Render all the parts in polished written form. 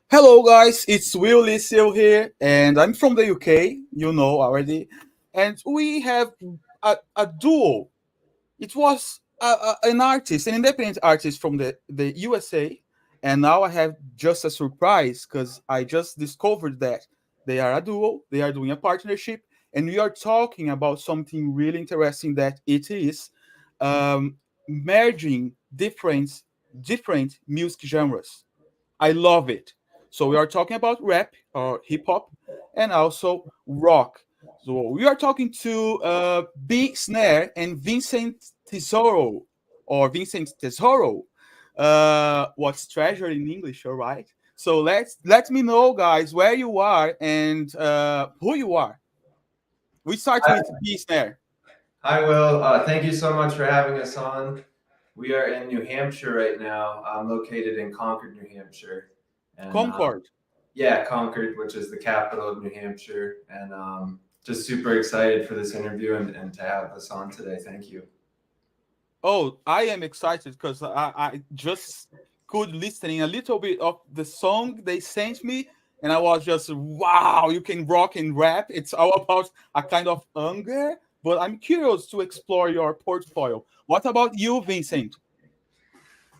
Hello, guys. It's Will Liesel here, and I'm from the UK. You know already, and we have a duo. It was an artist, an independent artist from the USA, and now I have just a surprise because I just discovered that they are a duo. They are doing a partnership, and we are talking about something really interesting. That it is um, merging different music genres. I love it. So we are talking about rap or hip hop and also rock. So we are talking to B.SNAIR and Vincent Tesoro or Vincent Tesoro. What's treasure in English, all right? So let me know, guys, where you are and who you are. We start Hi, with B.SNAIR. hi, Will. Thank you so much for having us on. We are in New Hampshire right now. I'm located in Concord, New Hampshire, and Concord. yeah, Concord, which is the capital of New Hampshire, and just super excited for this interview and to have us on today. Thank you. Oh, I am excited because I just could listening a little bit of the song they sent me, and I was just wow, you can rock and rap. It's all about a kind of anger, but I'm curious to explore your portfolio. What about you, Vincent?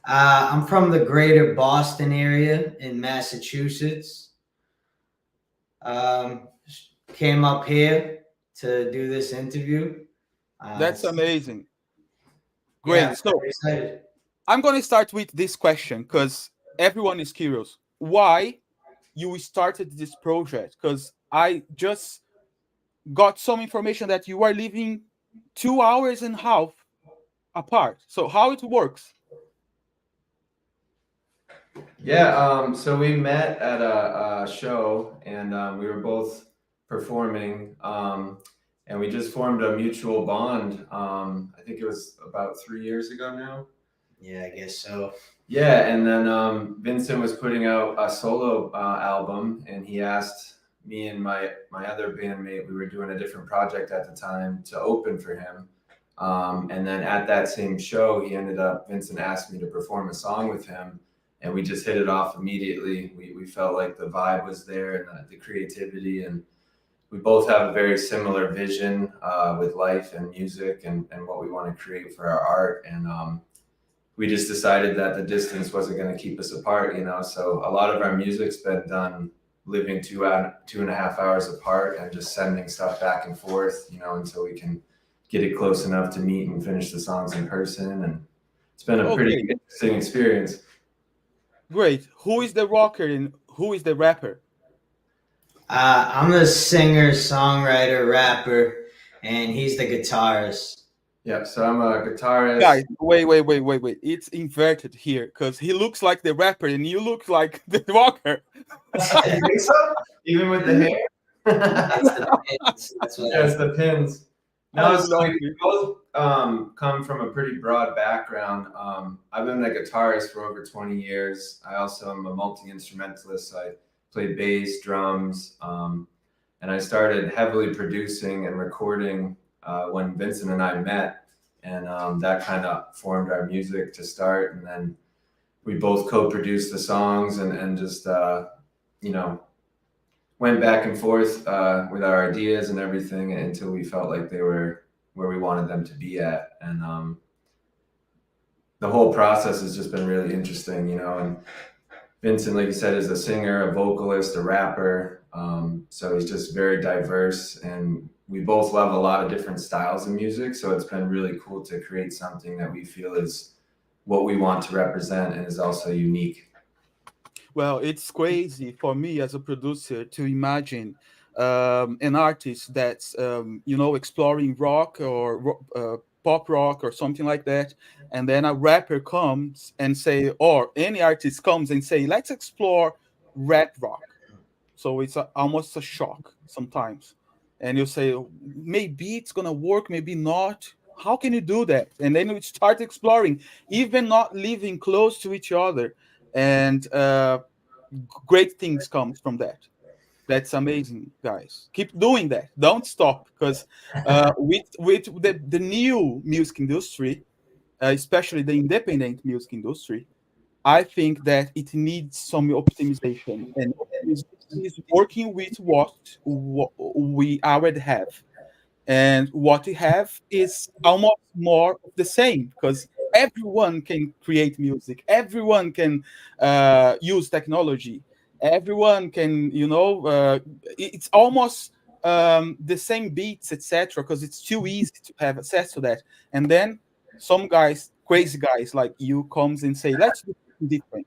I'm from the greater Boston area in Massachusetts. Um, Came up here to do this interview. That's It's, amazing. yeah, I'm Great. So very excited. I'm going to start with this question because everyone is curious. Why you started this project? Because I just got some information that you are living 2 hours and a half apart. So how it works? Yeah, so we met at a show, and we were both performing, and we just formed a mutual bond. I think it was about 3 years ago now. Yeah, I guess so. Yeah, and then Vincent was putting out a solo album, and he asked me and my other bandmate. We were doing a different project at the time to open for him. And then at that same show, Vincent asked me to perform a song with him, and we just hit it off immediately. We felt like the vibe was there and the creativity, and we both have a very similar vision with life and music and what we want to create for our art. And we just decided that the distance wasn't going to keep us apart, you know. So a lot of our music's been done living 2.5 hours apart and just sending stuff back and forth, you know, until we can get it close enough to meet and finish the songs in person. And it's been a pretty Okay, interesting experience. great. Who is the rocker and who is the rapper? I'm the singer, songwriter, rapper, and he's the guitarist. Yeah, so I'm a guitarist. Guys, wait. It's inverted here because he looks like the rapper and you look like the rocker. You think so? Even with the hair? It's the pins. That's what Yeah, it's the pins. I No, so love we it. both come from a pretty broad background. I've been a guitarist for over 20 years. I also am a multi instrumentalist. So I play bass, drums, and I started heavily producing and recording when Vincent and I met. And that kind of formed our music to start. And then we both co produced the songs and just, you know, went back and forth with our ideas and everything until we felt like they were where we wanted them to be at. And the whole process has just been really interesting, you know. And Vincent, like you said, is a singer, a vocalist, a rapper. So he's just very diverse. And we both love a lot of different styles of music. So it's been really cool to create something that we feel is what we want to represent and is also unique. Well, it's crazy for me as a producer to imagine an artist that's exploring rock or pop rock or something like that, and then a rapper comes and say, or any artist comes and say, let's explore rap rock. So it's almost a shock sometimes, and you say maybe it's gonna work, maybe not. How can you do that? And then we start exploring, even not living close to each other, and great things comes from that. That's amazing, guys. Keep doing that. Don't stop, because with the new music industry, especially the independent music industry, I think that it needs some optimization, and optimization is working with what we already have. And what we have is almost more of the same because everyone can create music, everyone can use technology, everyone can, it's almost the same beats, etc., because it's too easy to have access to that. And then some guys, crazy guys like you, comes and say, let's do something different.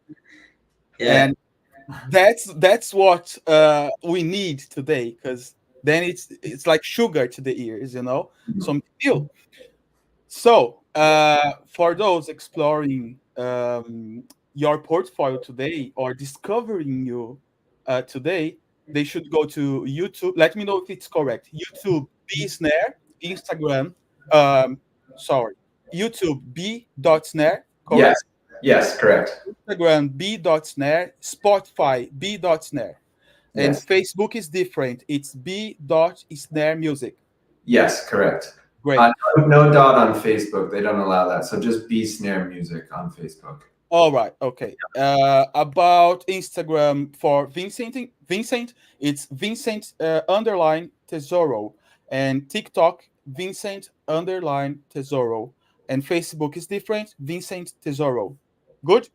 Yeah. And that's what we need today, because then it's like sugar to the ears, some feel. So for those exploring your portfolio today or discovering you today, they should go to YouTube. Let me know if it's correct. YouTube B.SNAIR, Instagram, um, sorry, YouTube B.SNAIR, Yes. correct? Yes, correct. Instagram B.SNAIR, Spotify B.SNAIR, and Yes. Facebook is different. It's B.SNAIR Music. Yes, correct. Great. No dot on Facebook. They don't allow that. So just B Snare Music on Facebook. All right. Okay. About Instagram for Vincent, it's Vincent underline Tesoro, and TikTok Vincent underline Tesoro, and Facebook is different. Vincent Tesoro. Good.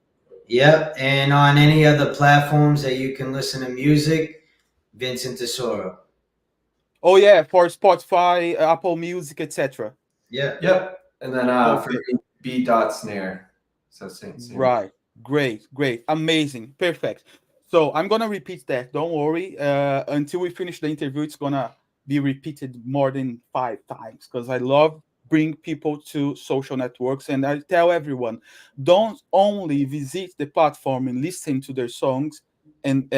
Yep. And on any other platforms that you can listen to music, Vincent Tesoro. Oh yeah, for Spotify, Apple Music, etc. Yeah. Yep. And then for Okay. me, B dot snare. So same. Right. Great. Great. Amazing. Perfect. So I'm gonna repeat that. Don't worry. Until we finish the interview, it's gonna be repeated more than 5 times because I love bring people to social networks, and I tell everyone, don't only visit the platform and listen to their songs and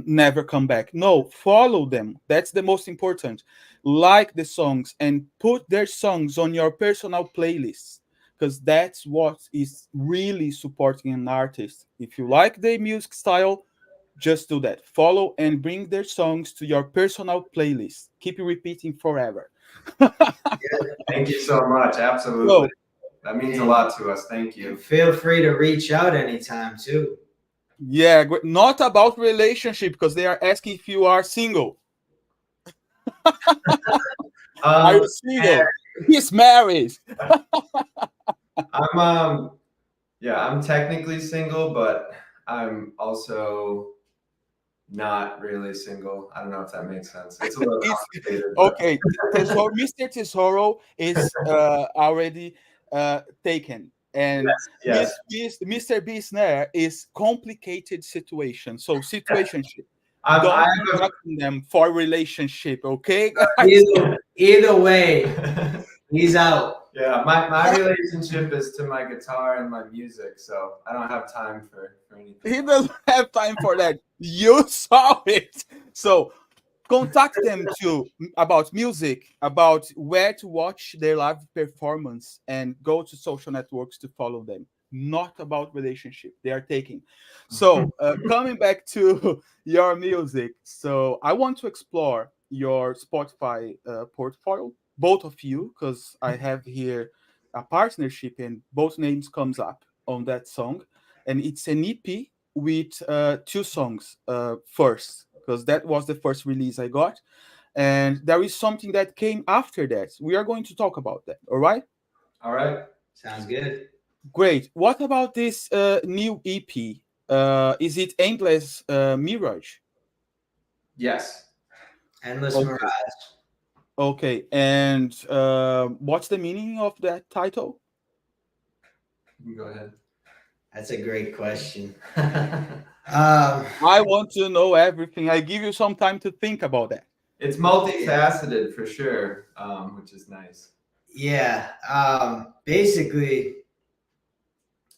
never come back. No, follow them. That's the most important. Like the songs and put their songs on your personal playlists, because that's what is really supporting an artist. If you like their music style, just do that. Follow and bring their songs to your personal playlist. Keep repeating forever. Thank you so much. Absolutely. So, That means a lot to us. Thank you. Feel free to reach out anytime too. yeah, not about relationship because they are asking if you are single. Are you Um, single? He's married. I'm yeah, I'm technically single, but I'm also not really single. I don't know if that makes sense. It's a little It's complicated, but okay. Tesoro, Mr. Tesoro is already taken, and yes. Mr. B. Snare is complicated situation. So situationship. I Don't be have asking them for relationship, okay, guys? Either way, he's out. yeah, my relationship is to my guitar and my music, so I don't have time for anything He else. doesn't have time for that. You saw it. So contact them too about music, about where to watch their live performance, and go to social networks to follow them. Not about relationship they are taking. So coming back to your music, so I want to explore your Spotify portfolio, both of you, because I have here a partnership and both names comes up on that song, and it's an EP with 2 songs first, because that was the first release I got. And there is something that came after that. We are going to talk about that. All right. All right. Sounds good. Great. What about this new EP? Is it Endless Mirage? Yes. Endless Okay. Mirage. Okay. And what's the meaning of that title? You can go ahead. That's a great question. I want to know everything. I give you some time to think about that. It's multifaceted for sure, which is nice. Yeah. Basically,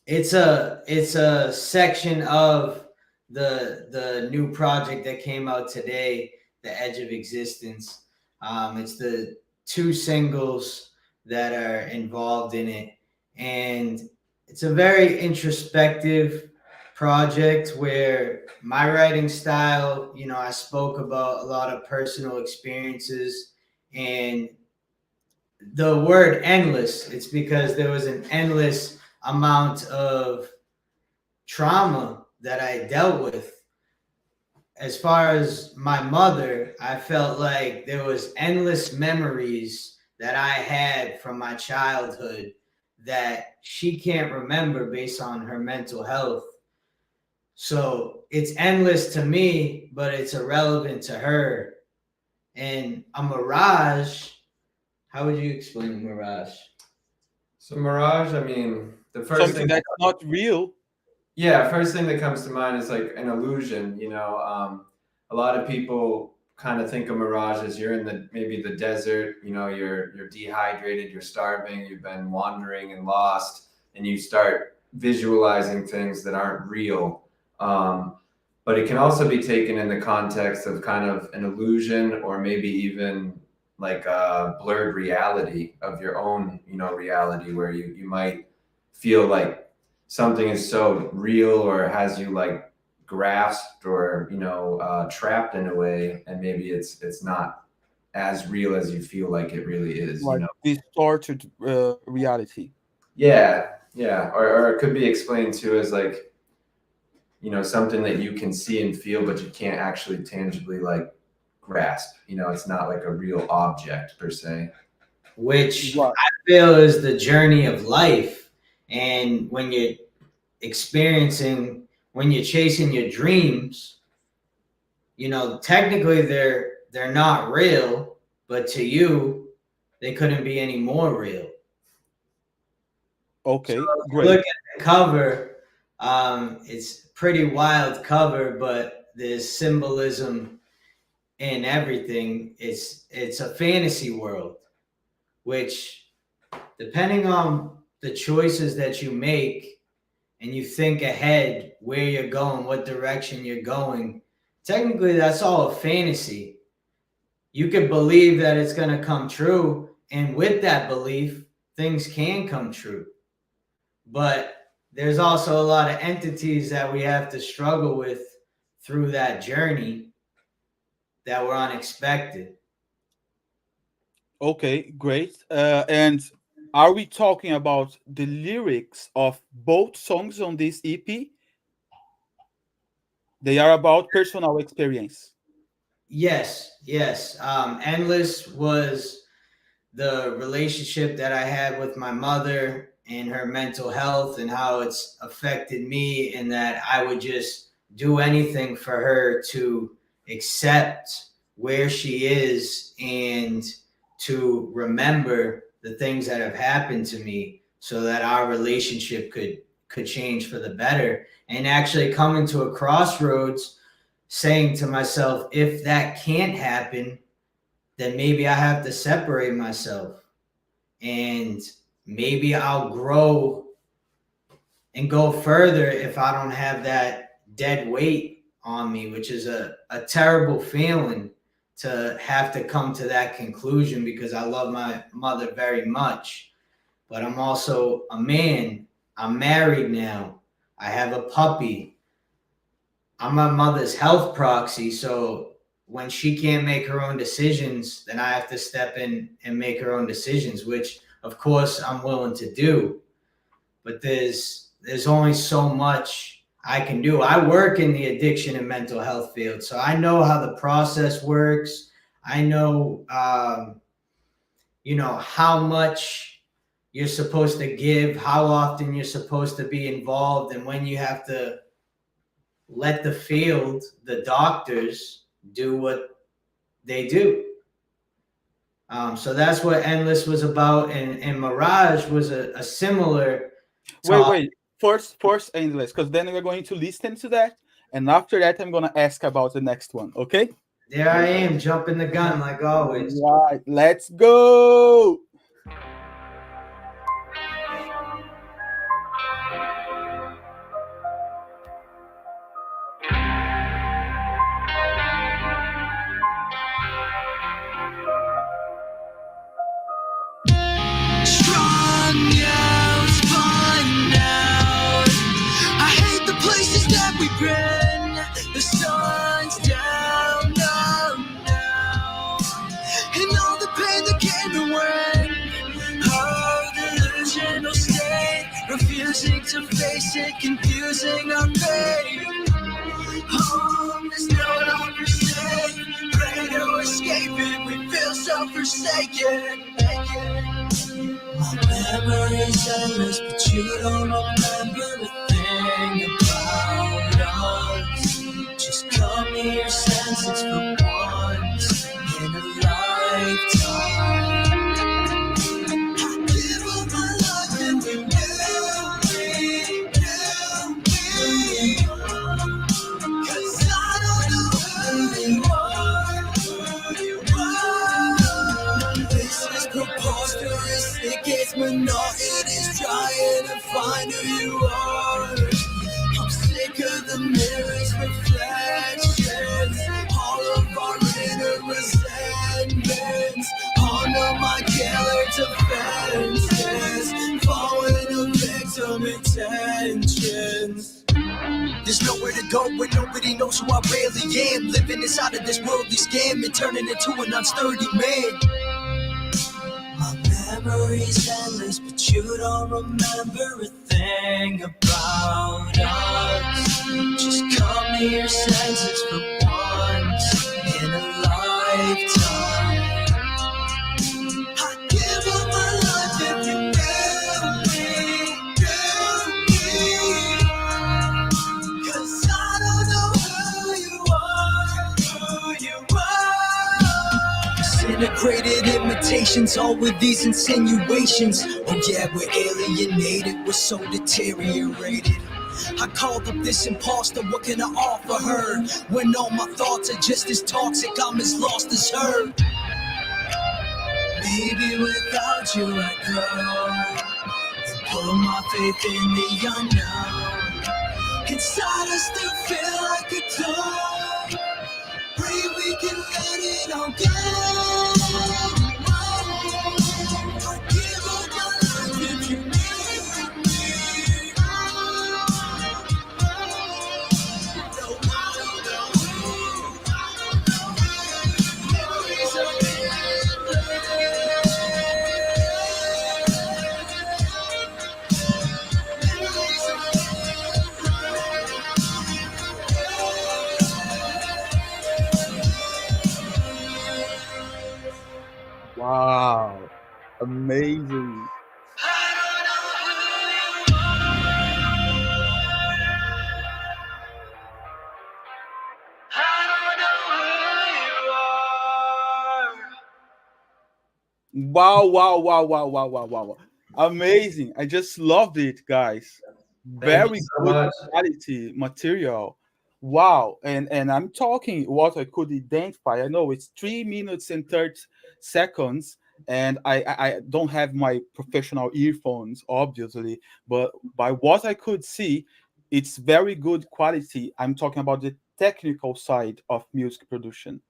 it's a section of the new project that came out today, The Edge of Existence. It's the 2 singles that are involved in it, and it's a very introspective project where my writing style, I spoke about a lot of personal experiences, and the word endless, it's because there was an endless amount of trauma that I dealt with. As far as my mother, I felt like there was endless memories that I had from my childhood that she can't remember based on her mental health. So it's endless to me, but it's irrelevant to her. And a mirage, how would you explain a mirage? So mirage, I mean, the first Something thing, that's not real. yeah, first thing that comes to mind is like an illusion. A lot of people kind of think of mirage as you're in the maybe the desert. You're dehydrated, you're starving, you've been wandering and lost, and you start visualizing things that aren't real. But it can also be taken in the context of kind of an illusion, or maybe even like a blurred reality of your own, reality, where you might feel like something is so real or has you like grasped or trapped in a way, and maybe it's not as real as you feel like it really is. Like distorted reality. Yeah, or it could be explained too as like something that you can see and feel but you can't actually tangibly like grasp. It's not like a real object per se. Which Right. I feel is the journey of life. And when you're when you're chasing your dreams, technically they're not real, but to you, they couldn't be any more real. Okay, So if you great. look at the cover, it's a pretty wild cover, but there's symbolism in everything. It's a fantasy world, which, depending on the choices that you make and you think ahead where you're going, what direction you're going, technically that's all a fantasy. You could believe that it's going to come true, and with that belief, things can come true. But there's also a lot of entities that we have to struggle with through that journey that were unexpected. Okay, great. And are we talking about the lyrics of both songs on this EP? They are about personal experience. Yes, yes. Endless was the relationship that I had with my mother and her mental health and how it's affected me, and that I would just do anything for her to accept where she is and to remember the things that have happened to me so that our relationship could change for the better, and actually coming to a crossroads saying to myself, if that can't happen, then maybe I have to separate myself, and maybe I'll grow and go further if I don't have that dead weight on me, which is a terrible feeling to have to come to that conclusion, because I love my mother very much. But I'm also a man. I'm married now. I have a puppy. I'm my mother's health proxy. So when she can't make her own decisions, then I have to step in and make her own decisions, which of course I'm willing to do. But there's only so much I can do. I work in the addiction and mental health field, so I know how the process works. I know, how much you're supposed to give, how often you're supposed to be involved, and when you have to let the field, the doctors, do what they do. So that's what Endless was about, and Mirage was a similar Wait, talk. wait. First Endless, because then we're going to listen to that, and after that, I'm gonna ask about the next one. Okay? There I am, jumping the gun like always. Right. Let's go. Strung out, spun out. I hate the places that we've been. The sun's down, no, now. And all the pain that came and went. to face it, confusing our fate. Home is no longer safe. Pray to escape it, we feel so forsaken. My memory's endless, but you don't remember a thing about us. Just come to your senses for once in a lifetime. I give up my life and you knew me. 'Cause I don't know who you are. This is preposterous, it gets monotonous, trying to find who you are. I'm sick of the mirror's reflections, all of our inner resentments, under my killer defenses, falling a victim intentions. There's nowhere to go when nobody knows who I really am. Living inside of this worldly scam and turning into an unsturdy man. My memory's endless, but you don't remember a thing about us. Just come to your senses for once in a lifetime. I'd give up my life if you knew me. 'Cause I don't know who you are. Disintegrated imitations, all with these insinuations. Oh yeah, we're alienated, we're so deteriorated. I called up this imposter, what can I offer her? When all my thoughts are just as toxic, I'm as lost as her. Maybe without you I grow, put my faith in the unknown. Inside I still feel like a clone. Pray we can let it all go. I give up my life if you need me. No, I don't know who. Memories are Wow, amazing. Wow, wow, wow, wow, wow, wow, wow. Amazing. I just loved it, guys. Thank you Very so good much. quality material. Wow. And I'm talking what I could identify. I know it's 3 minutes and 30 seconds, and I don't have my professional earphones, obviously, but by what I could see, it's very good quality. I'm talking about the technical side of music production,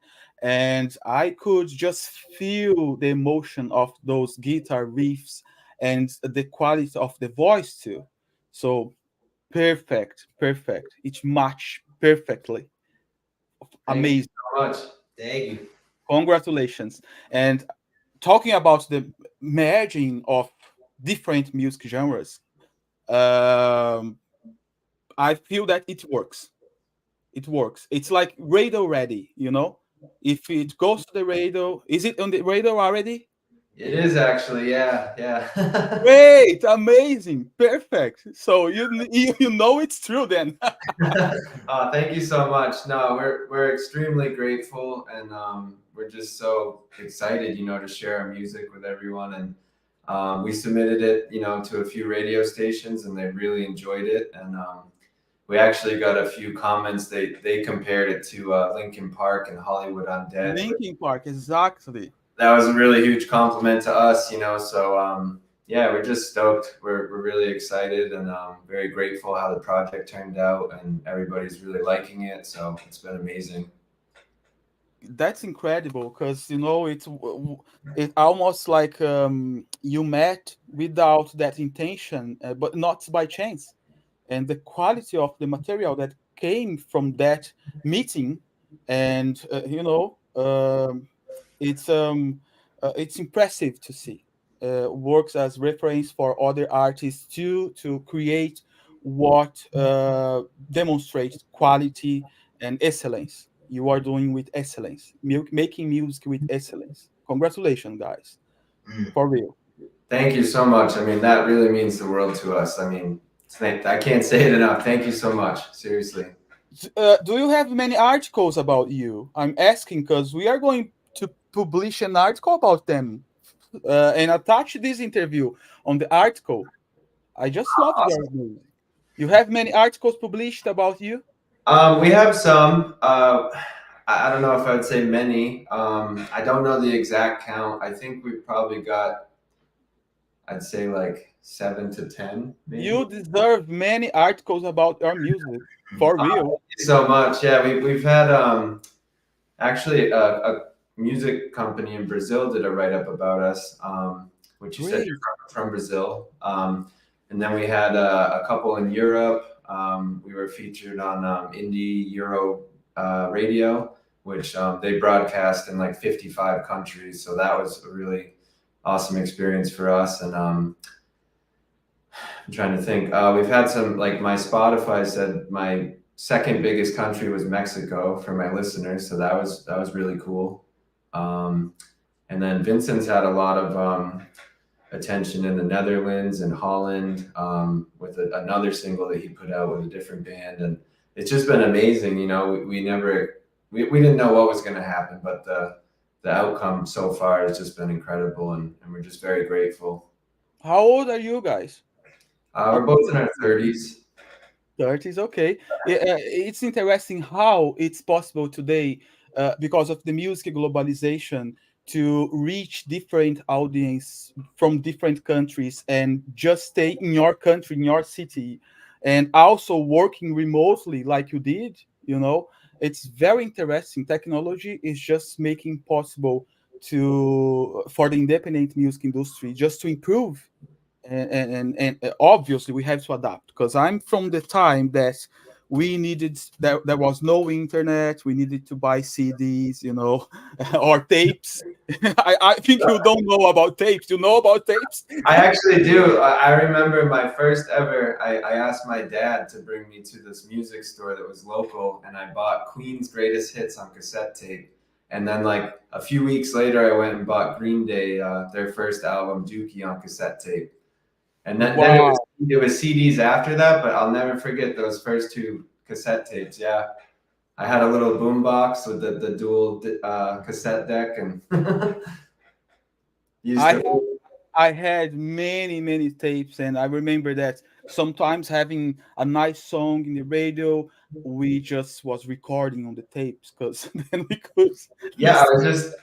and I could just feel the emotion of those guitar riffs and the quality of the voice too. So perfect, perfect. It match perfectly. Thank you Amazing. so much. Thank you. Congratulations. And talking about the merging of different music genres, um, I feel that it works. It works. It's like radio ready, you know? If it goes to the radio, is it on the radio already? It is actually, yeah, yeah. Great, amazing, perfect. So you know it's true then. Thank you so much. No, we're extremely grateful, and we're just so excited, to share our music with everyone. And we submitted it, to a few radio stations, and they really enjoyed it. And we actually got a few comments. They compared it to Linkin Park and Hollywood Undead. Linkin Park, exactly. That was a really huge compliment to us, So yeah, we're just stoked. We're really excited and very grateful how the project turned out, and everybody's really liking it. So it's been amazing. That's incredible because it almost like you met without that intention, but not by chance. And the quality of the material that came from that meeting, and it's it's impressive to see. Works as reference for other artists too to create what demonstrates quality and excellence. You are doing with excellence, making music with excellence. Congratulations, guys, Mm. for real. Thank you so much. I mean, that really means the world to us. I mean, I can't say it enough. Thank you so much. Seriously. Do you have many articles about you? I'm asking because we are going to publish an article about them and attach this interview on the article. I just love your Awesome. music. You have many articles published about you? We have some. I don't know if I'd say many. I don't know the exact count. I think we've probably got, I'd say like 7 to 10, maybe. You deserve many articles about your music, for real. Thank you so much. Yeah, we've had actually a music company in Brazil did a write up about us, which you said you're Great. from Brazil. And then we had a couple in Europe. We were featured on Indie Euro radio, which they broadcast in like 55 countries. So that was a really awesome experience for us. And I'm trying to think. We've had some, like my Spotify said my second biggest country was Mexico for my listeners, so that was really cool. Um, and then Vincent's had a lot of attention in the Netherlands and Holland with another single that he put out with a different band, and it's just been amazing. You know, we never we didn't know what was going to happen, but the outcome so far has just been incredible, and we're just very grateful. How old are you guys? We're both in our 30s. 30s, okay. It's interesting how it's possible today, because of the music globalization, to reach different audience from different countries and just stay in your country, in your city, and also working remotely like you did, you know. It's very interesting. Technology is just making possible to for the independent music industry just to improve, and obviously we have to adapt because I'm from the time that we needed there was no internet, we needed to buy CDs, you know, or tapes. I think you don't know about tapes. You know about tapes? I actually do. I remember my first ever. I asked my dad to bring me to this music store that was local, and I bought Queen's Greatest Hits on cassette tape. And then, like a few weeks later, I went and bought Green Day, their first album, Dookie, on cassette tape. And then Wow. it was CDs after that, but I'll never forget those first two cassette tapes. Yeah, I had a little boom box with the dual cassette deck, and used I to. I had many tapes, and I remember that sometimes having a nice song in the radio, we just was recording on the tapes because then we could Yeah, I listen. was just.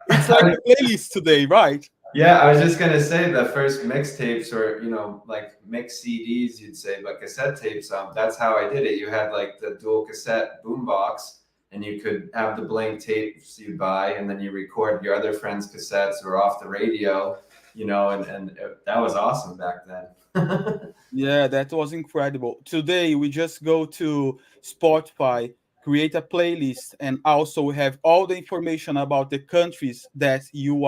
It's like the playlist today, right? Yeah, I was just gonna say the first mixtapes or like mix CDs you'd say, but cassette tapes. That's how I did it. You had like the dual cassette boombox, and you could have the blank tapes you buy, and then you record your other friends' cassettes or off the radio, that was awesome back then. Yeah, that was incredible. Today we just go to Spotify, create a playlist, and also we have all the information about the countries that you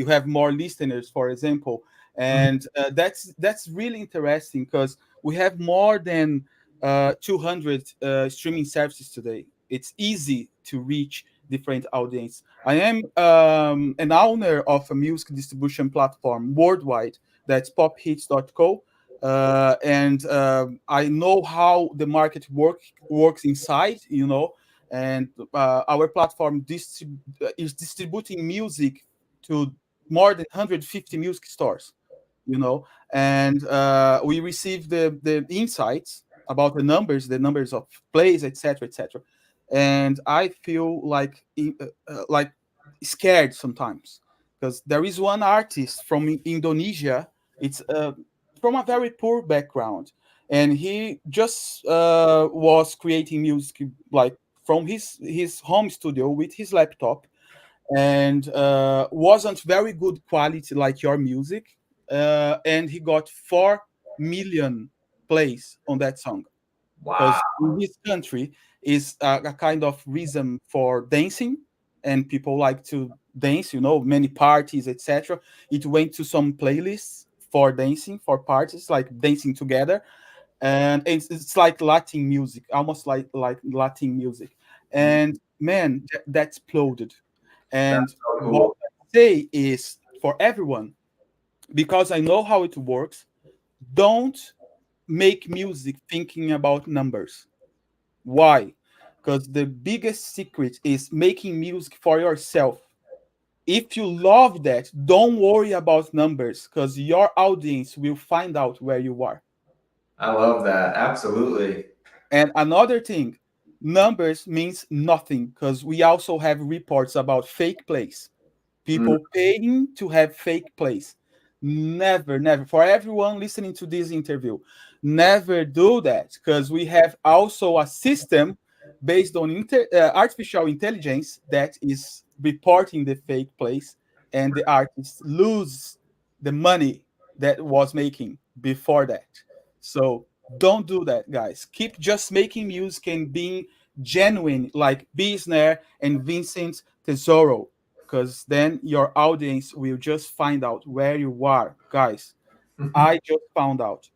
have more listeners, for example. And that's really interesting because we have more than 200 streaming services today. It's easy to reach different audience. I am an owner of a music distribution platform worldwide that's pophits.co, and I know how the market works inside, you know, and our platform is distributing music to more than 150 music stores, you know, and we receive the insights about the numbers of plays, etc., etc. And I feel like scared sometimes because there is one artist from Indonesia. It's from a very poor background, and he just was creating music like from his home studio with his laptop, and wasn't very good quality like your music, and he got 4 million plays on that song Wow. because in this country is a kind of reason for dancing, and people like to dance, you know, many parties, etc. It went to some playlists for dancing, for parties like dancing together, and it's like Latin music, almost like Latin music. And man, that exploded. That's And so what cool. I say is for everyone, because I know how it works, don't make music thinking about numbers. Why? Because the biggest secret is making music for yourself. If you love that, don't worry about numbers because your audience will find out where you are. I love that. Absolutely. And another thing, numbers means nothing because we also have reports about fake plays. Mm, People paying to have fake plays. Never, never. For everyone listening to this interview, never do that because we have also a system based on artificial intelligence that is reporting the fake plays, and the artists lose the money that was making before that. So don't do that, guys. Keep just making music and being genuine, like B.SNAIR and Vincent Tesoro, because then your audience will just find out where you are, guys. I just found out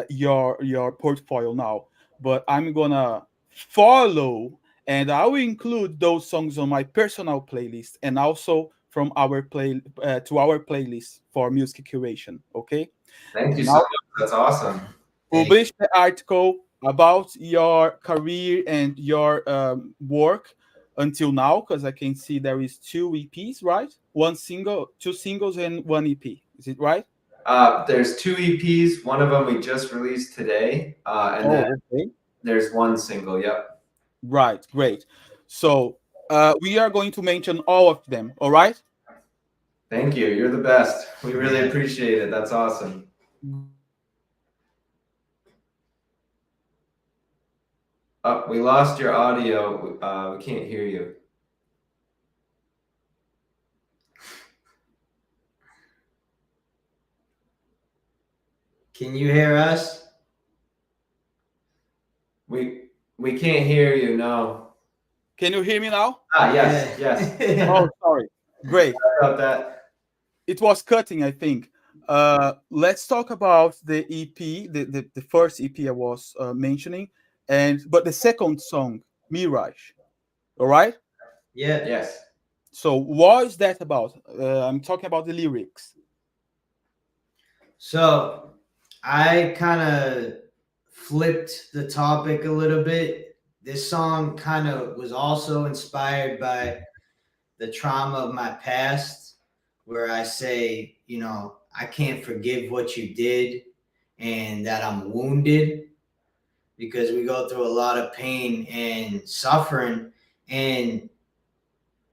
your portfolio now, but I'm gonna follow, and I will include those songs on my personal playlist and also from our play to our playlist for music curation. Okay, Thank you so now much. That's awesome. Thank publish the article about your career and your work until now, because I can see there is two EPs, right? One single, two singles, and one EP. Is it right? There's two EPs. One of them we just released today, and then Oh, okay. there's one single. Yep. Right, great. So we are going to mention all of them. All right. Thank you. You're the best. We you. really Yeah. appreciate it. That's awesome. We lost your audio. We can't hear you. Can you hear us? We can't hear you. No. Can you hear me now? Yes. Yes. Oh, sorry. Great. About that. It was cutting, I think. Let's talk about the EP, the first EP I was mentioning, and but the second song, Mirage. All right. Yeah. Yes. So what is that about? I'm talking about the lyrics. So I kind of flipped the topic a little bit. This song kind of was also inspired by the trauma of my past, where I say, I can't forgive what you did and that I'm wounded because we go through a lot of pain and suffering. And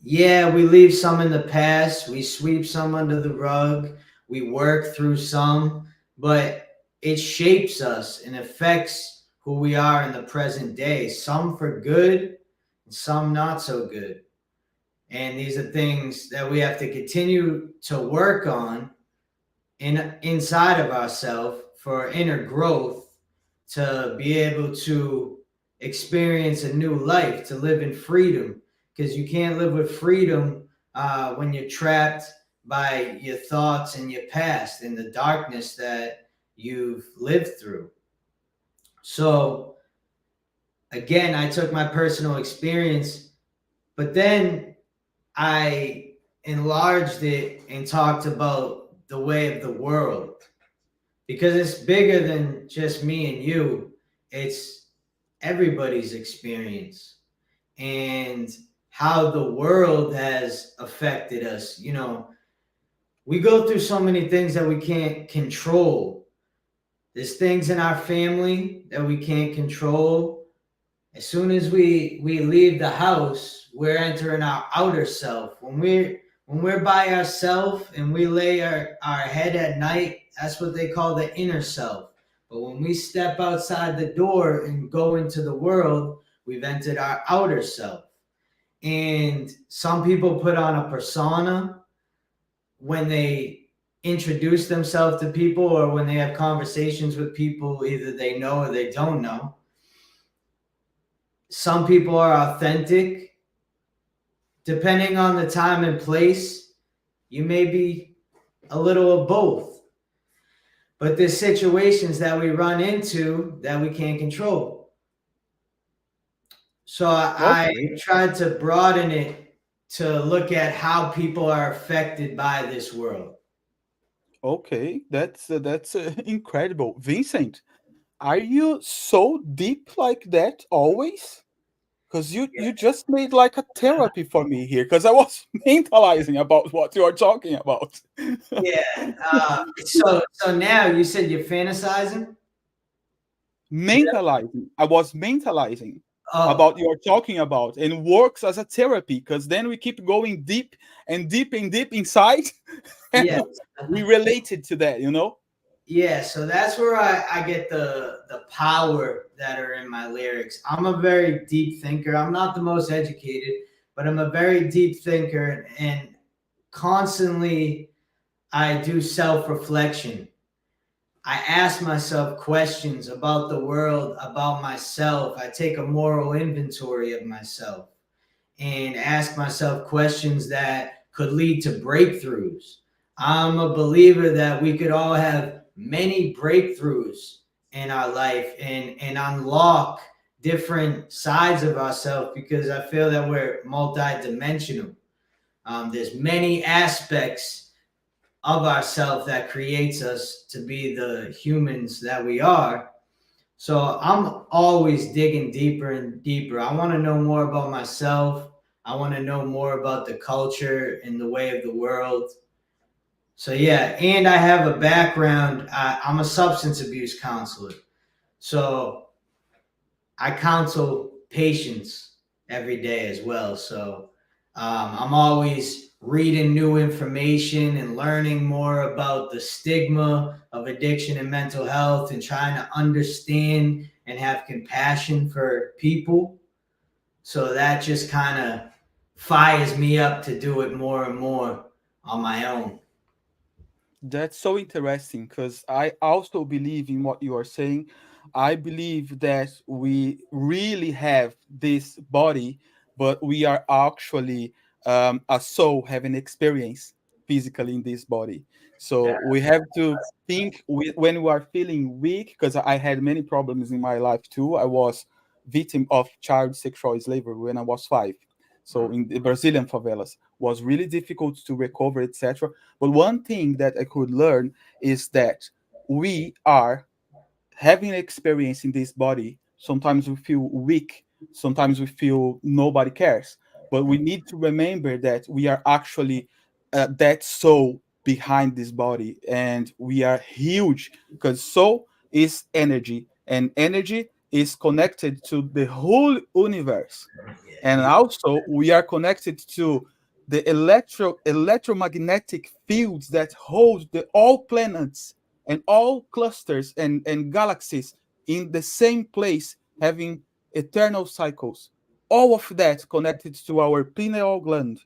yeah, we leave some in the past, we sweep some under the rug, we work through some, but it shapes us and affects who we are in the present day, some for good and some not so good. And these are things that we have to continue to work on inside of ourselves for inner growth, to be able to experience a new life, to live in freedom, because you can't live with freedom when you're trapped by your thoughts and your past and the darkness that you've lived through. So again, I took my personal experience, but then I enlarged it and talked about the way of the world, because it's bigger than just me and you. It's everybody's experience and how the world has affected us. We go through so many things that we can't control. There's things in our family that we can't control. As soon as we leave the house, we're entering our outer self. When we're by ourselves and we lay our head at night, that's what they call the inner self. But when we step outside the door and go into the world, we've entered our outer self. And some people put on a persona when they introduce themselves to people or when they have conversations with people either they know or they don't know. Some people are authentic. Depending on the time and place, you may be a little of both. but there's situations that we run into that we can't control. So I Okay. tried to broaden it to look at how people are affected by this world. Okay, that's incredible, Vincent. Are you so deep like that always? Because you just made like a therapy for me here. Because I was mentalizing about what you are talking about. Yeah. So now you said you're fantasizing. Mentalizing. I was mentalizing Oh, about you are talking about, and works as a therapy. Because then we keep going deep and deep and deep inside, and yeah. we related to that. You know. Yeah, so that's where I get the power that are in my lyrics. I'm a very deep thinker. I'm not the most educated, but I'm a very deep thinker, and constantly I do self-reflection. I ask myself questions about the world, about myself. I take a moral inventory of myself and ask myself questions that could lead to breakthroughs. I'm a believer that we could all have many breakthroughs in our life and unlock different sides of ourselves because I feel that we're multidimensional. There's many aspects of ourselves that creates us to be the humans that we are. So I'm always digging deeper and deeper. I want to know more about myself. I want to know more about the culture and the way of the world. So yeah, and I have a background. I'm a substance abuse counselor. So I counsel patients every day as well. So I'm always reading new information and learning more about the stigma of addiction and mental health and trying to understand and have compassion for people. So that just kind of fires me up to do it more and more on my own. That's so interesting because I also believe in what you are saying. I believe that we really have this body, but we are actually a soul having experience physically in this body. Yeah. So we have to think when we are feeling weak, because I had many problems in my life too. I was victim of child sexual slavery when I was 5. So in the Brazilian favelas was really difficult to recover, etc. But one thing that I could learn is that we are having experience in this body. Sometimes we feel weak, sometimes we feel nobody cares. But we need to remember that we are actually that soul behind this body, and we are huge because soul is energy, and energy is connected to the whole universe, and also we are connected to the electromagnetic fields that hold the all planets and all clusters and galaxies in the same place, having eternal cycles, all of that connected to our pineal gland,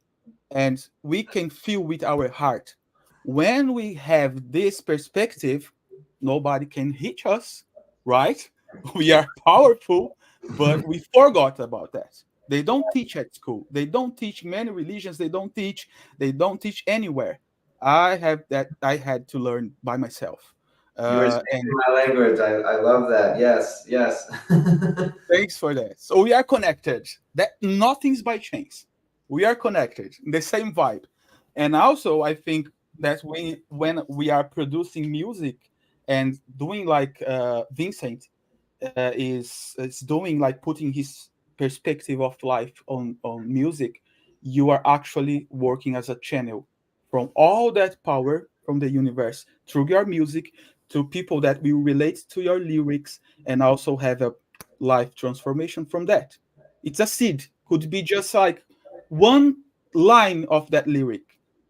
and we can feel with our heart. When we have this perspective, nobody can hit us, right? We are powerful, but we forgot about that. They don't teach at school. They don't teach many religions. They don't teach anywhere. I have that I had to learn by myself. You were And speaking my language. I love that. Yes, yes. thanks for that. So we are connected. That nothing's by chance. We are connected in the same vibe. And also I think that when we are producing music and doing like Vincent is doing, like putting his perspective of life on music, you are actually working as a channel from all that power from the universe through your music to people that will relate to your lyrics and also have a life transformation from that. It's a seed, could be just like one line of that lyric,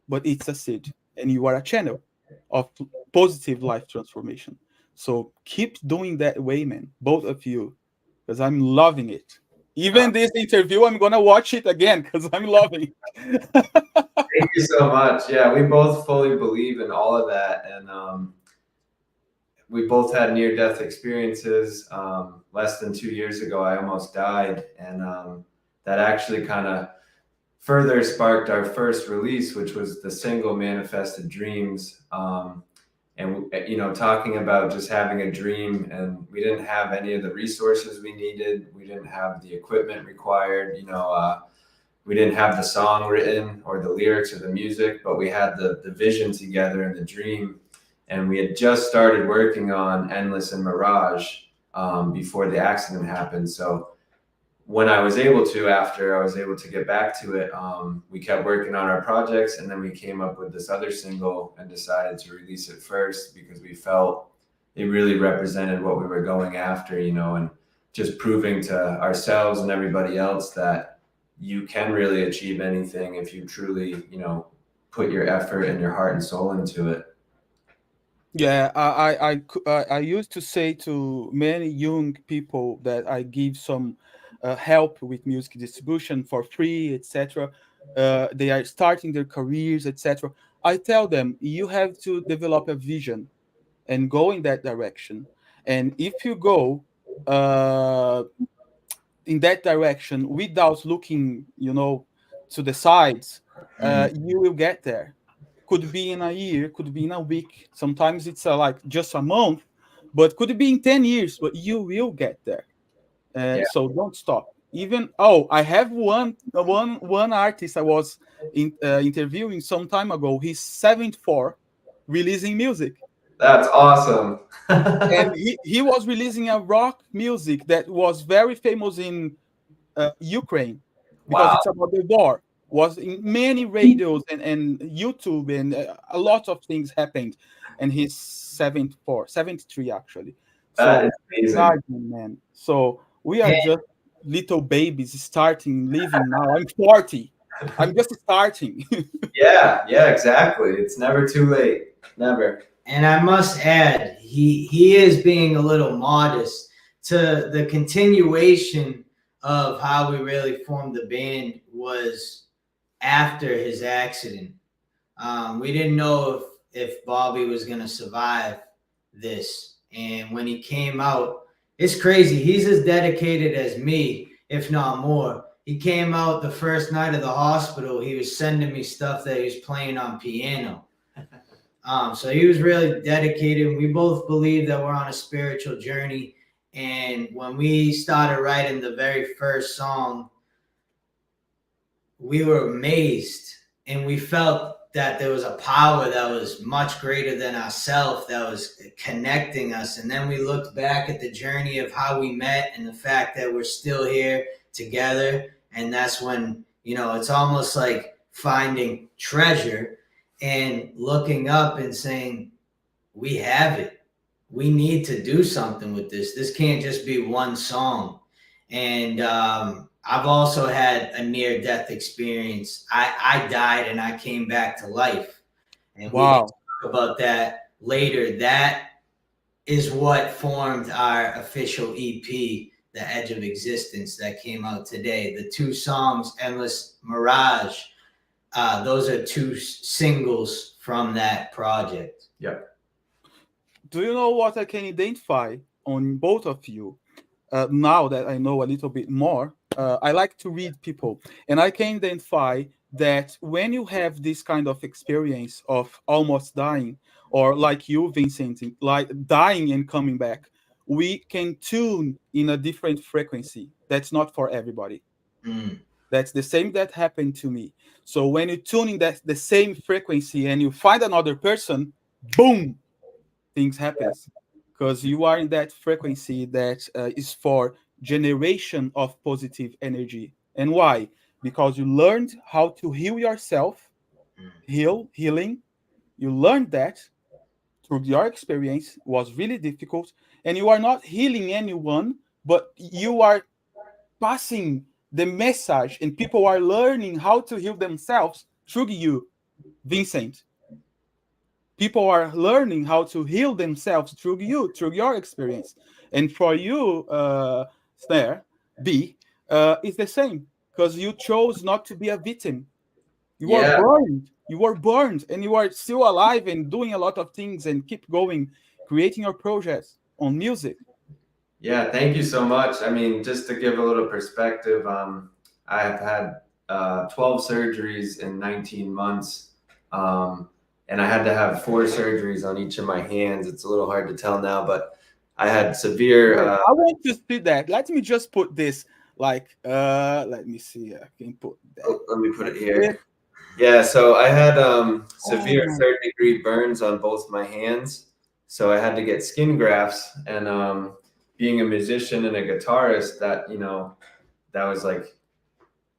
but it's a seed, and you are a channel of positive life transformation. So keep doing that way, man, both of you, because I'm loving it. Uh, Even this interview, I'm gonna watch it again because I'm loving it. Thank you so much. Yeah, we both fully believe in all of that, and we both had near-death experiences. Less than 2 years ago, I almost died, and that actually kind of further sparked our first release, which was the single "Manifested Dreams." and talking about just having a dream, and we didn't have any of the resources we needed. We didn't have the equipment required. We didn't have the song written or the lyrics or the music, but we had the vision together and the dream. And we had just started working on Endless and Mirage before the accident happened. So when after I was able to get back to it, we kept working on our projects, and then we came up with this other single and decided to release it first because we felt it really represented what we were going after, and just proving to ourselves and everybody else that you can really achieve anything if you truly, put your effort and your heart and soul into it. Yeah, I used to say to many young people that I give some help with music distribution for free, etc. They are starting their careers, etc. I tell them you have to develop a vision and go in that direction. And if you go uh, in that direction without looking, to the sides, you will get there. Could be in a year, could be in a week. Sometimes it's like just a month, but could be in 10 years, but you will get there. Yeah. So don't stop. Even I have one artist I was interviewing some time ago. He's 74, releasing music, That's awesome. and he was releasing a rock music that was very famous in Ukraine, because Wow. it's about the war. Was in many radios and YouTube, and a lot of things happened. And he's 74, 73 actually. That So is amazing. imagine, man. So we are just little babies starting living now. I'm 40. I'm just starting. Yeah, exactly. It's never too late. Never. And I must add, he is being a little modest to the continuation of how we really formed the band was after his accident. We didn't know if Bobby was going to survive this. And when he came out, it's crazy. He's as dedicated as me, if not more. He came out the first night of the hospital. He was sending me stuff that he was playing on piano. So he was really dedicated. We both believe that we're on a spiritual journey. And when we started writing the very first song, we were amazed, and we felt that there was a power that was much greater than ourselves that was connecting us. And then we looked back at the journey of how we met and the fact that we're still here together. And that's when, it's almost like finding treasure and looking up and saying, we have it. We need to do something with this. This can't just be one song. And I've also had a near-death experience. I died and I came back to life. And we can talk about that later. That is what formed our official EP, The Edge of Existence, that came out today. The two songs, Endless Mirage, those are two singles from that project. Yep. Do you know what I can identify on both of you? Now that I know a little bit more, I like to read people, and I can identify that when you have this kind of experience of almost dying, or like you, Vincent, like dying and coming back, we can tune in a different frequency. That's not for everybody. That's the same that happened to me. So when you tune in that the same frequency and you find another person, boom, things happens. Because you are in that frequency that is for generation of positive energy. And why? Because you learned how to heal yourself, healing. You learned that through your experience. It was really difficult. And you are not healing anyone, but you are passing the message, and people are learning how to heal themselves through you, Vincent. People are learning how to heal themselves through you, through your experience. And for you, SNAIR, B, it's the same, because you chose not to be a victim. You are burned. You were burned, and you are still alive and doing a lot of things and keep going, creating your projects on music. Yeah, thank you so much. I mean, just to give a little perspective, I have had 12 surgeries in 19 months. and I had to have 4 surgeries on each of my hands. It's a little hard to tell now, but I had severe. I want to see that. Let me just put this. Like, let me see. I can put that. Let me put it here. Yeah, so I had severe Oh. 3rd-degree burns on both my hands. So I had to get skin grafts, and being a musician and a guitarist, that that was like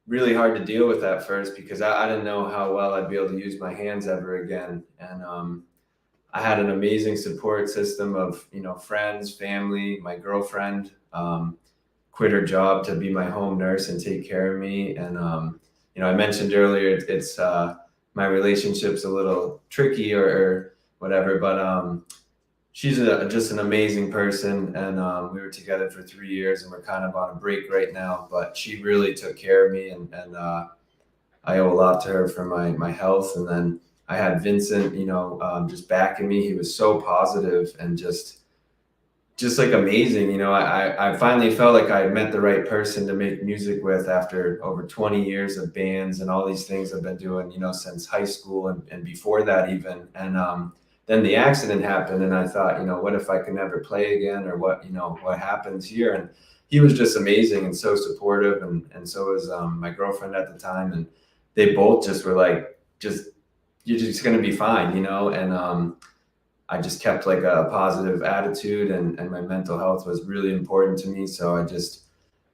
really hard to deal with at first, because I didn't know how well I'd be able to use my hands ever again. And I had an amazing support system of friends, family, my girlfriend. Quit her job to be my home nurse and take care of me. And I mentioned earlier it's my relationship's a little tricky or whatever, but she's just an amazing person, and we were together for 3 years, and we're kind of on a break right now. But she really took care of me, and I owe a lot to her for my health. And then I had Vincent, just backing me. He was so positive and just like amazing. I finally felt like I met the right person to make music with after over 20 years of bands and all these things I've been doing, since high school and before that even. And then the accident happened, and I thought, what if I could never play again, or what happens here? And he was just amazing and so supportive, and so was my girlfriend at the time, and they both just were like, you're just gonna be fine, and I just kept like a positive attitude, and my mental health was really important to me. So I just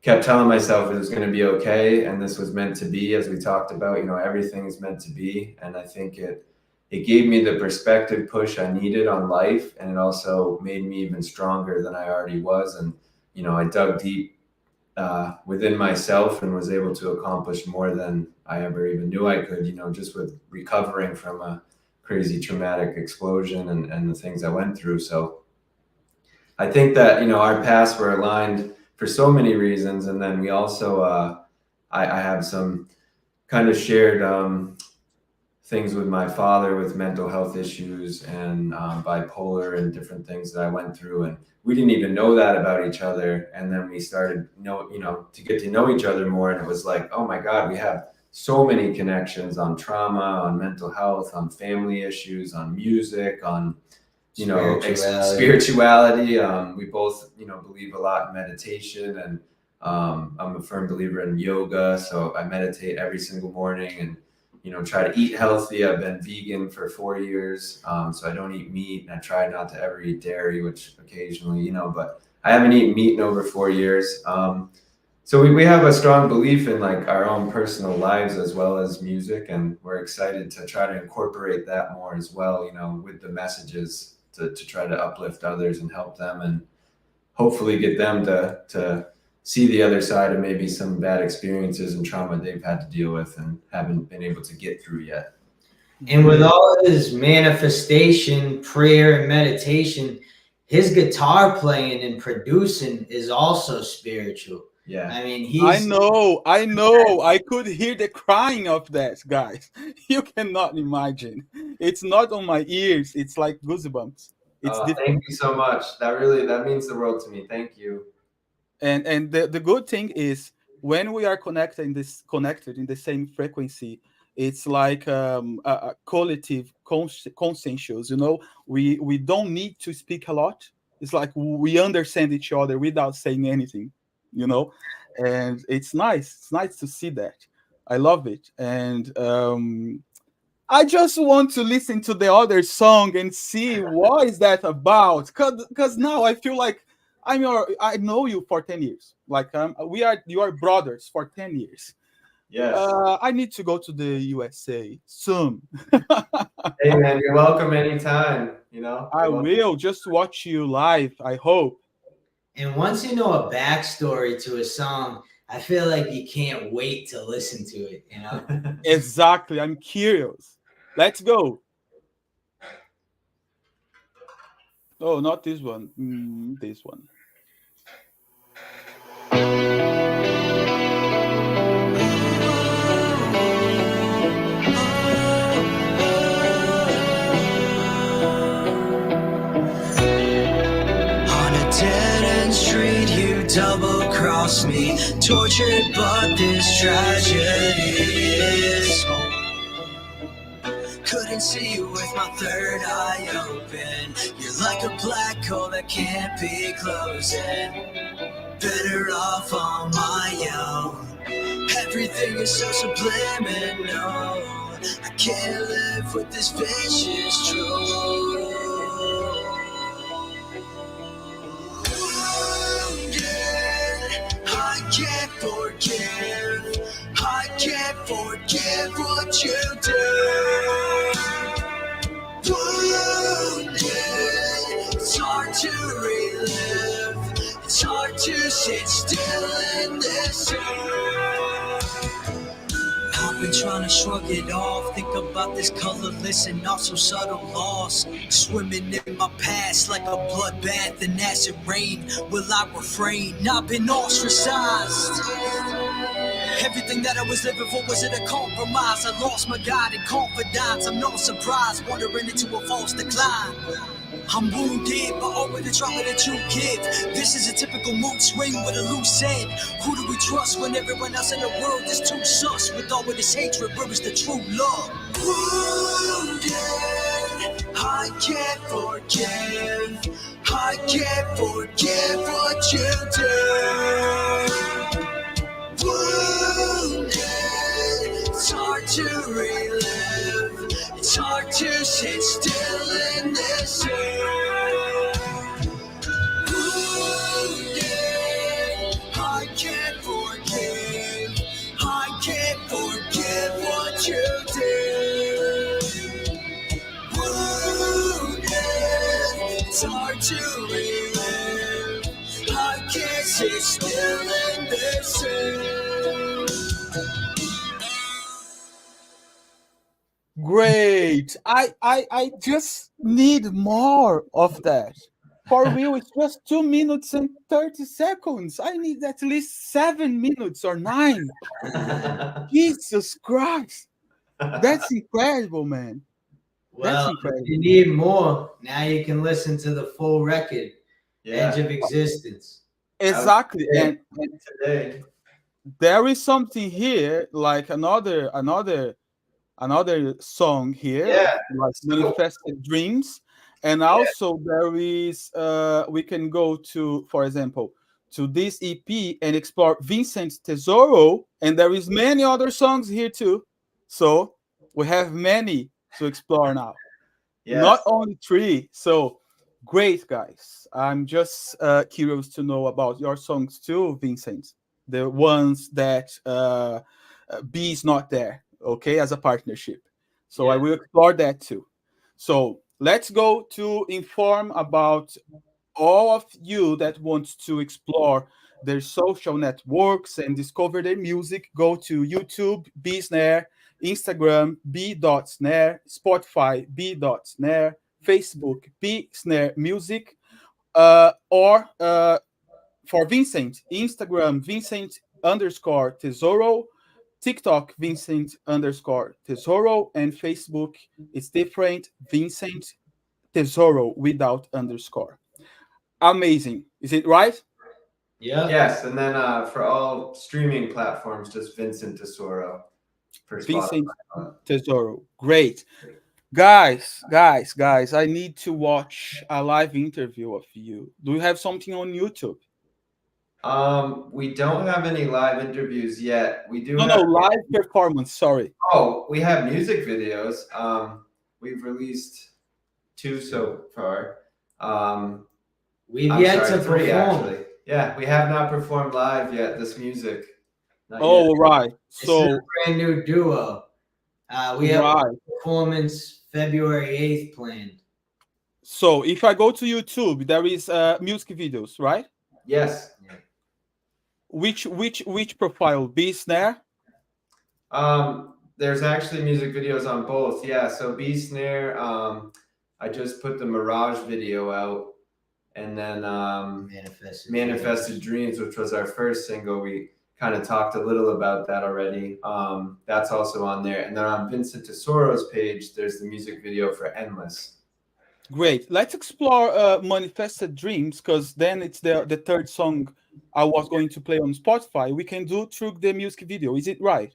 kept telling myself it was going to be okay, and this was meant to be, as we talked about. Everything is meant to be, and I think it gave me the perspective push I needed on life, and it also made me even stronger than I already was. And I dug deep within myself and was able to accomplish more than I ever even knew I could. Just with recovering from a crazy traumatic explosion and the things I went through. So I think that, our paths were aligned for so many reasons. And then we also, I have some kind of shared things with my father with mental health issues and bipolar and different things that I went through. And we didn't even know that about each other. And then we started, to get to know each other more. And it was like, oh my God, we have so many connections on trauma, on mental health, on family issues, on music, on spirituality. We both believe a lot in meditation, and I'm a firm believer in yoga, so I meditate every single morning and try to eat healthy. I've been vegan for 4 years, so I don't eat meat, and I try not to ever eat dairy, which occasionally, but I haven't eaten meat in over 4 years. So we have a strong belief in like our own personal lives as well as music, and we're excited to try to incorporate that more as well, with the messages to try to uplift others and help them, and hopefully get them to see the other side of maybe some bad experiences and trauma they've had to deal with and haven't been able to get through yet. And with all of his manifestation, prayer, and meditation, his guitar playing and producing is also spiritual. Yeah. I mean, I know. I could hear the crying of that, guys. You cannot imagine. It's not on my ears. It's like goosebumps. It's thank you so much. That means the world to me. Thank you. And the good thing is, when we are connected in the same frequency, it's like a collective consensus. We don't need to speak a lot. It's like we understand each other without saying anything. And it's nice to see that. I love it. And I just want to listen to the other song and see what is that about, because now I feel like I know you for 10 years, like you are brothers for 10 years. Yeah. I need to go to the USA soon. Hey man, you're welcome anytime. I will just watch you live, I hope. And once you know a backstory to a song, I feel like you can't wait to listen to it, Exactly. I'm curious. Let's go. Oh, not this one. This one. Street, you double-cross me, tortured, but this tragedy is Couldn't see you with my third eye open. You're like a black hole that can't be closing. Better off on my own. Everything is so subliminal. I can't live with this vicious truth. I can't forgive. I can't forgive what you do. Wounded, it's hard to relive. It's hard to sit still in this air. I've been trying to shrug it off. Think about this colorless and also subtle loss. Swimming in my past like a bloodbath in acid rain. Will I refrain? I've been ostracized. Everything that I was living for, was it a compromise? I lost my guide and confidence. I'm not surprised, wandering into a false decline. I'm wounded, but over the trauma that you give. This is a typical mood swing with a loose end. Who do we trust when everyone else in the world is too sus? With all of this hatred, where is the true love? Wounded, I can't forgive. I can't forgive what you do. Wounded, it's hard to relive. It's hard to sit still in this air. Wounded, I can't forgive. I can't forgive what you did. Wounded, it's hard to relive. I can't sit still in this air. Great. I just need more of that. For real, it's just 2 minutes and 30 seconds. I need at least 7 minutes or 9. Jesus Christ. That's incredible, man. Well, incredible. if you need more, now you can listen to the full record, Edge of Existence. Exactly. And Today. there is something here, like another song here, like Manifested Dreams. And also there is we can go to, for example, to this EP and explore Vincent Tesoro, and there is many other songs here too. So we have many to explore now. Not only 3. So great, guys. I'm just curious to know about your songs too, Vincent. The ones that B is not there, okay, as a partnership. So I will explore that too. So let's go to inform about all of you that want to explore their social networks and discover their music. Go to YouTube, B.SNAIR, Instagram, B.SNAIR, Spotify, B.SNAIR, Facebook, B.SNAIR Music, or for Vincent, Instagram, Vincent_Tesoro, TikTok, Vincent_Tesoro, and Facebook, it's different, Vincent Tesoro without underscore. Amazing. Is it right? Yeah. Yes, and then for all streaming platforms, just Vincent Tesoro for Vincent Spotify. Tesoro. Great. Guys, I need to watch a live interview of you. Do you have something on YouTube? We don't have any live interviews yet. We do No, have live performance. Sorry. Oh, we have music videos. We've released 2 so far. We've yet to 3 perform. actually. Yeah, we have not performed live yet. This music. Not Oh, yet. right. This is So a brand new duo. We have a performance February 8th planned. So if I go to YouTube, there is music videos, right? Yes. Which profile? B.SNAIR? There's actually music videos on both. Yeah. So B.SNAIR. I just put the Mirage video out, and then Manifested Dreams, which was our first single. We kind of talked a little about that already. That's also on there. And then on Vincent Tesoro's page, there's the music video for Endless. Great. Let's explore Manifested Dreams, because then it's the third song I was going to play on Spotify. We can do through the music video. Is it right?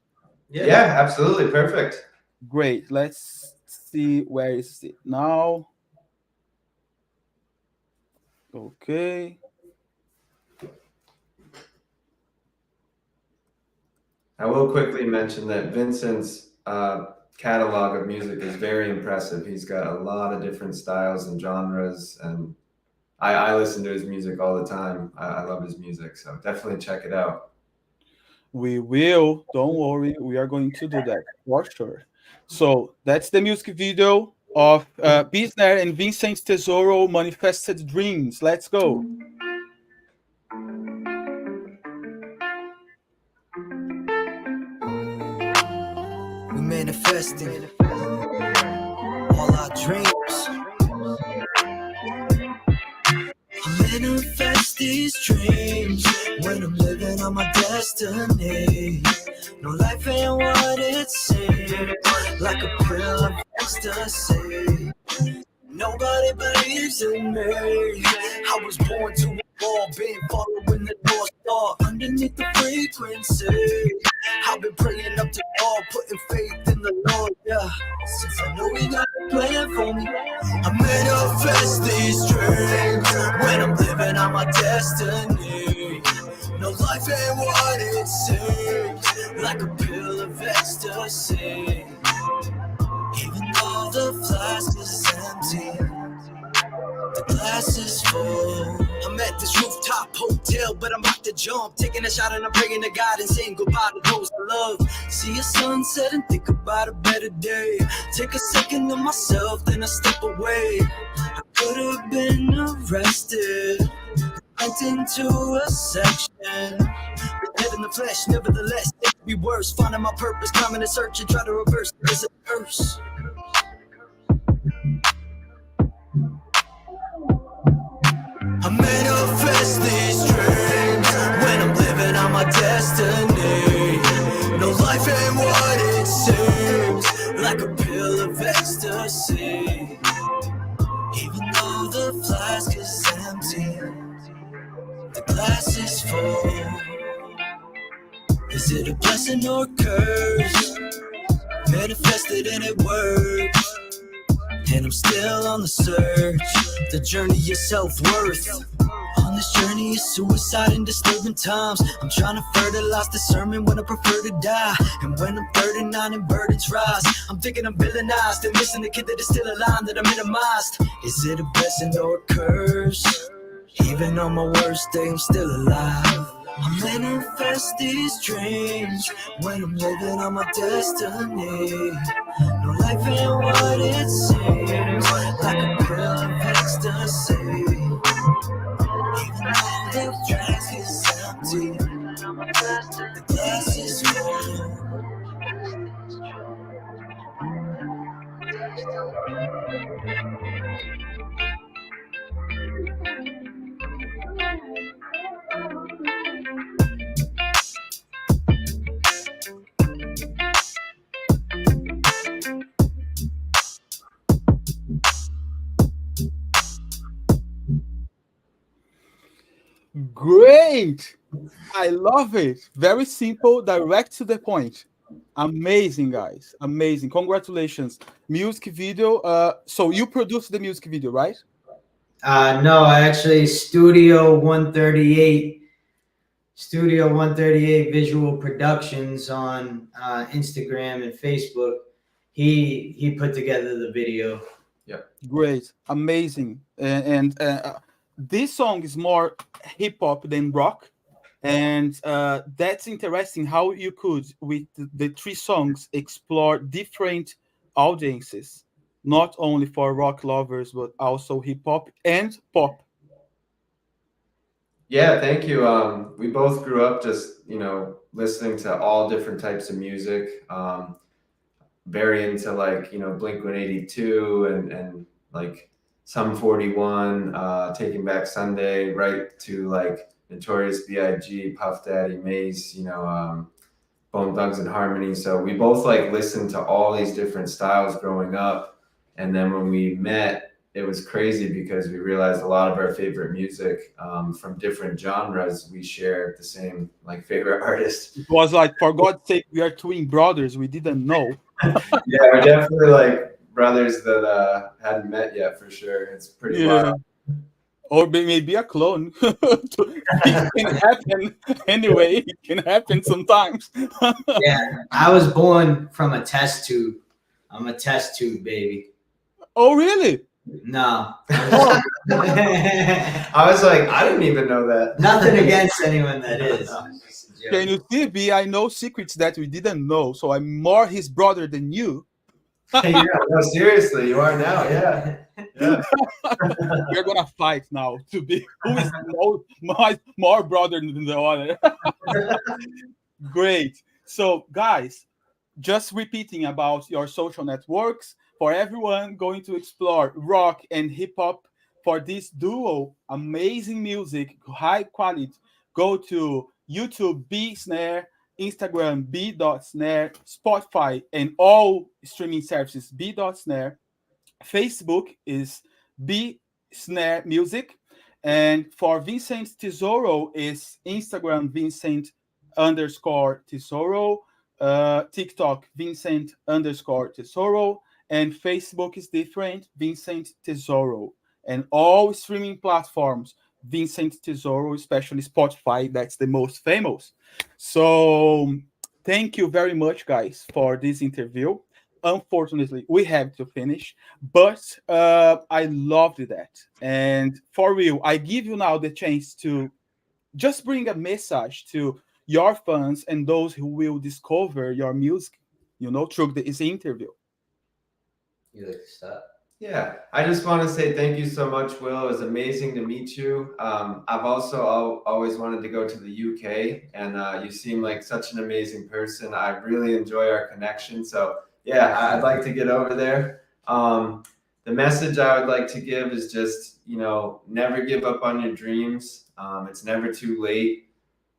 Yeah, absolutely. Perfect. Great. Let's see where is it now. Okay. I will quickly mention that Vincent's catalog of music is very impressive. He's got a lot of different styles and genres, and I listen to his music all the time. I love his music, so definitely check it out. We will. Don't worry. We are going to do that for sure. So that's the music video of B.SNAIR and Vincent Tesoro, Manifested Dreams. Let's go. We manifesting all our dreams. I manifest these dreams when I'm living on my destiny. No, life ain't what it seems, like a pill of ecstasy. Nobody believes in me. I was born to evolve, been following the North Star underneath the frequency. I've been praying up to God, putting faith in the Lord, yeah. Since I know He got a plan for me, I manifest these dreams when I'm living on my destiny. No, life ain't what it seems, like a pill of ecstasy. Even though the flask is empty, the glass is full. I'm at this rooftop hotel, but I'm about to jump, taking a shot and I'm praying to God and saying goodbye to those I love. See a sunset and think about a better day. Take a second to myself, then I step away. I could have been arrested, went into a section. Dead in the flesh, nevertheless, it could be worse. Finding my purpose, climbing and searching, try to reverse. There's a curse. I manifest these dreams when I'm living on my destiny. No, life ain't what it seems, like a pill of ecstasy. Even though the flask is empty, the glass is full. Is it a blessing or a curse? Manifested and it works. And I'm still on the search. The journey is self-worth. On this journey is suicide and disturbing times. I'm trying to fertilize the sermon when I prefer to die. And when I'm 39 and burdens rise, I'm thinking I'm villainized and missing the kid that is still alive that I minimized. Is it a blessing or a curse? Even on my worst day, I'm still alive. I manifest these dreams when I'm living on my destiny. No, life ain't what it seems, like a pill of ecstasy. Even though the glass is empty, the glass is full. Great. I love it. Very simple, direct to the point. Amazing, guys. Amazing. Congratulations. Music video. So you produced the music video, right? No, actually, Studio 138 Visual Productions on Instagram and Facebook. He put together the video. Great. Amazing. And this song is more hip hop than rock. And that's interesting how you could, with the three songs, explore different audiences, not only for rock lovers, but also hip hop and pop. Yeah, thank you. We both grew up just, listening to all different types of music. Very into Blink-182 and like Sum 41, Taking Back Sunday, right to like Notorious B.I.G., Puff Daddy, Mace, Bone Thugs and Harmony. So we both listened to all these different styles growing up. And then when we met, it was crazy because we realized a lot of our favorite music from different genres, we shared the same favorite artist. It was like, for God's sake, we are twin brothers. We didn't know. Yeah, we're definitely brothers that hadn't met yet for sure. It's pretty Yeah. wild. Or maybe a clone. It can happen anyway. It can happen sometimes. Yeah, I was born from a test tube. I'm a test tube baby. Oh, really? No. Oh, I was like, I didn't even know that. Nothing against anyone that is. It's just a can joke. you see, B? I know secrets that we didn't know, so I'm more his brother than you. Yeah, no, seriously, you are now. Yeah, yeah. We're gonna fight now to be who is more brother than the other. Great. So, guys, just repeating about your social networks for everyone going to explore rock and hip hop for this duo, amazing music, high quality. Go to YouTube B.SNAIR, Instagram B.SNAIR, Spotify, and all streaming services B.SNAIR. Facebook is B.SNAIR Music. And for Vincent Tesoro is Instagram Vincent underscore Tesoro, TikTok Vincent underscore Tesoro, and Facebook is different, Vincent Tesoro. And all streaming platforms, Vincent Tesoro, especially Spotify, that's the most famous. So thank you very much, guys, for this interview. Unfortunately, we have to finish, but I loved that. And for real, I give you now the chance to just bring a message to your fans and those who will discover your music, through this interview. You like to stop? Yeah, I just want to say thank you so much, Will. It was amazing to meet you. I've also always wanted to go to the UK, and you seem like such an amazing person. I really enjoy our connection. So, yeah, I'd like to get over there. The message I would like to give is just, never give up on your dreams. It's never too late.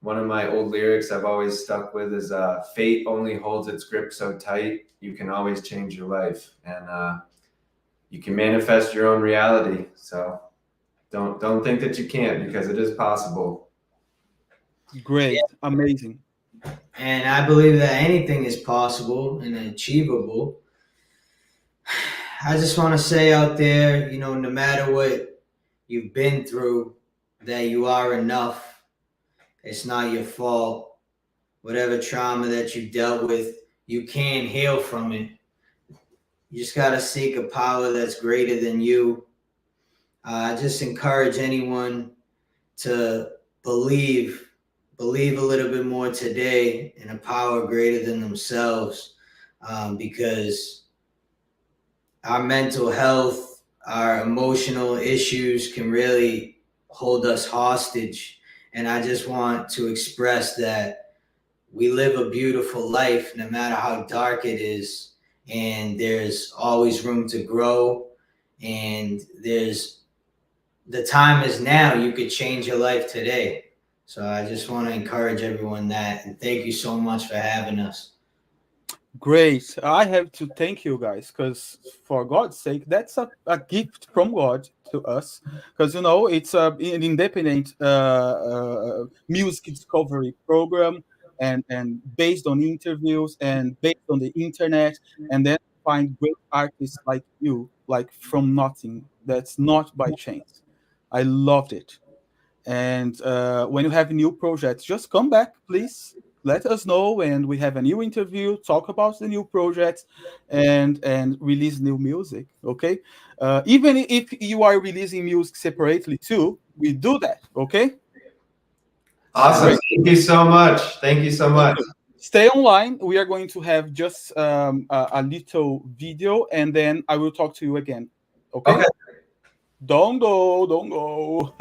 One of my old lyrics I've always stuck with is fate only holds its grip so tight, you can always change your life. And you can manifest your own reality. So don't think that you can't, because it is possible. Great, amazing. And I believe that anything is possible and achievable. I just want to say out there, no matter what you've been through, that you are enough. It's not your fault. Whatever trauma that you dealt with, you can heal from it. You just got to seek a power that's greater than you. I just encourage anyone to believe a little bit more today in a power greater than themselves, because our mental health, our emotional issues can really hold us hostage. And I just want to express that we live a beautiful life no matter how dark it is. And there's always room to grow. And the time is now. You could change your life today. So I just want to encourage everyone that. And thank you so much for having us. Great. I have to thank you guys, because for God's sake, that's a gift from God to us. Because it's an independent music discovery program, and based on interviews and based on the internet, and then find great artists like you, like from nothing. That's not by chance. I loved it. And when you have new projects, just come back, please. Let us know, and we have a new interview, talk about the new projects, and release new music. Okay, even if you are releasing music separately too, we do that. Okay. Awesome. Great. Thank you so much. Thank you so much. Stay online. We are going to have just a little video, and then I will talk to you again. Okay. Okay. Don't go.